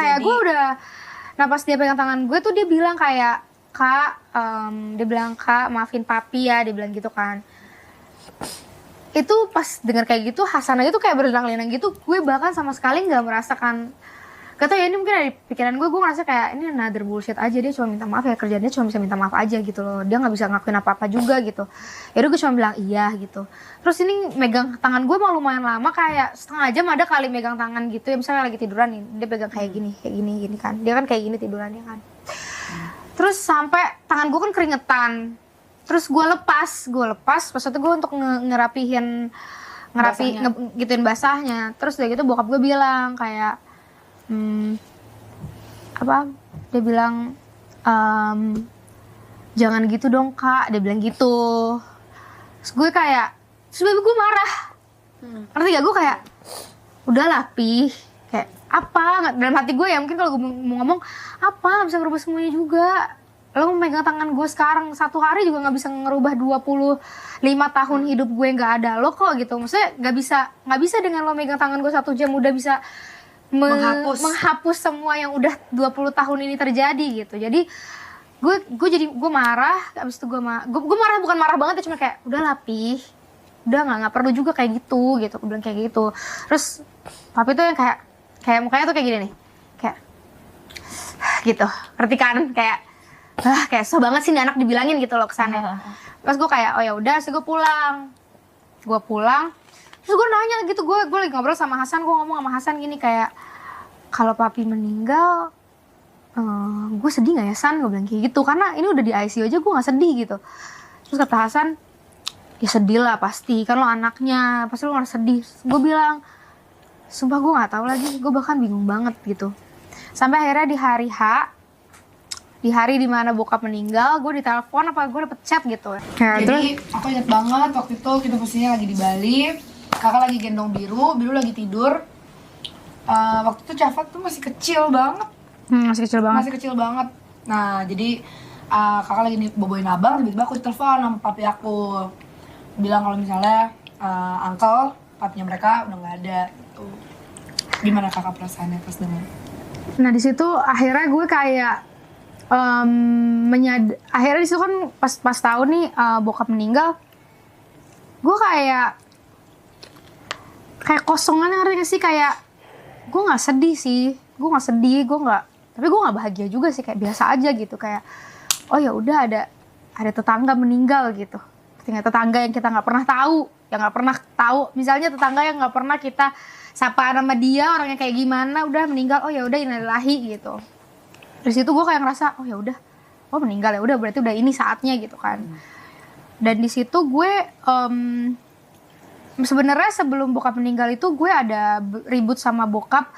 kayak gue udah, nah pas dia pegang tangan gue tuh dia bilang kayak, Kak, dia bilang, Kak maafin papi ya, dia bilang gitu kan. Itu pas dengar kayak gitu, Hasan aja tuh kayak berdang-dang gitu. Gue bahkan sama sekali nggak merasakan, gak tau ya ini mungkin dari pikiran gue ngerasa kayak ini another bullshit aja, dia cuma minta maaf ya, kerjanya cuma bisa minta maaf aja gitu loh, dia nggak bisa ngakuin apa-apa juga gitu. Yaudah gue cuma bilang iya gitu. Terus ini megang tangan gue mau lumayan lama, kayak setengah jam ada kali megang tangan gitu ya, misalnya lagi tiduran nih, dia pegang kayak gini kan, dia kan kayak gini tidurannya kan. Terus sampai tangan gue kan keringetan, terus gue lepas, maksudnya gue untuk ngerapihin gituin basahnya. Terus udah gitu bokap gue bilang kayak dia bilang jangan gitu dong Kak, dia bilang gitu. Terus gue kayak, terus gue marah, ngerti gak, gue kayak udahlah Pi, kayak apa, dalam hati gue ya mungkin kalau gue mau ngomong apa, nggak bisa ngerubah semuanya juga. Lo megang tangan gue sekarang 1 hari juga nggak bisa ngerubah 25 tahun hidup gue nggak ada lo kok gitu. Maksudnya nggak bisa dengan lo megang tangan gue 1 jam udah bisa menghapus semua yang udah 20 tahun ini terjadi gitu. Jadi gue marah, abis itu gue marah, bukan marah banget ya, cuma kayak udah Pi, udah nggak perlu juga kayak gitu, gue bilang kayak gitu. Terus papi tuh yang kayak mukanya tuh kayak gini nih, kayak gitu, ngerti kan, kayak so banget sih nih anak dibilangin gitu loh kesannya. Terus gue kayak oh ya udah, terus gue pulang, terus gue nanya gitu, gue lagi ngobrol sama Hasan, gue ngomong sama Hasan gini kayak, kalau papi meninggal gue sedih nggak ya San, gue bilang kayak gitu, karena ini udah di ICU aja gue nggak sedih gitu. Terus kata Hasan, ya sedih lah pasti, kan lo anaknya, pasti lo nggak sedih. Gue bilang, sumpah gue nggak tahu lagi, gue bahkan bingung banget gitu. Sampai akhirnya di hari H, di hari dimana bokap meninggal, gue ditelepon apa gue dapet chat gitu. Jadi aku inget banget waktu itu kita posisinya lagi di Bali, kakak lagi gendong Biru lagi tidur. Waktu itu Cafat tuh masih kecil banget. Masih kecil banget. Nah jadi kakak lagi boboin abang, tiba-tiba aku ditelepon sama papi aku, bilang kalau misalnya uncle, papinya mereka udah nggak ada gitu. Gimana kakak perasaannya pas dengar? Nah di situ akhirnya gue kayak akhirnya disitu kan pas tahu nih bokap meninggal, gue kayak kosongan, ngerti gak sih, kayak gue nggak sedih, tapi gue nggak bahagia juga sih, kayak biasa aja gitu, kayak oh ya udah ada tetangga meninggal gitu, tinggal tetangga yang kita nggak pernah tahu, misalnya tetangga yang nggak pernah kita sapa nama dia, orangnya kayak gimana, udah meninggal, oh ya udah innalillahi gitu. Dari situ gue kayak ngerasa oh ya udah, oh meninggal ya udah, berarti udah ini saatnya gitu kan. Dan di situ gue sebenarnya sebelum bokap meninggal itu gue ada ribut sama bokap.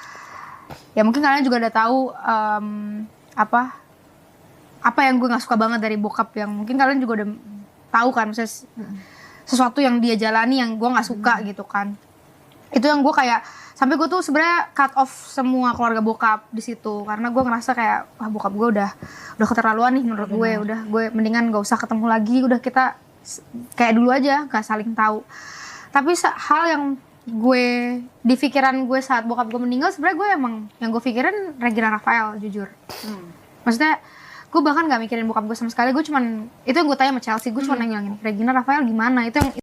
Ya mungkin kalian juga udah tahu apa yang gue nggak suka banget dari bokap, yang mungkin kalian juga udah tahu kan, misalnya sesuatu yang dia jalani yang gue nggak suka gitu kan. Itu yang gue kayak sampai gue tuh sebenarnya cut off semua keluarga bokap di situ, karena gue ngerasa kayak wah bokap gue udah keterlaluan nih menurut gue. Udah gue mendingan gak usah ketemu lagi, udah kita kayak dulu aja, gak saling tahu. Tapi hal yang gue di pikiran gue saat bokap gue meninggal, sebenarnya gue emang yang gue pikirin Regina Rafael, jujur. Maksudnya gue bahkan gak mikirin bokap gue sama sekali. Gue cuman, itu yang gue tanya sama Chelsea, gue cuma nanya Regina Rafael gimana, itu yang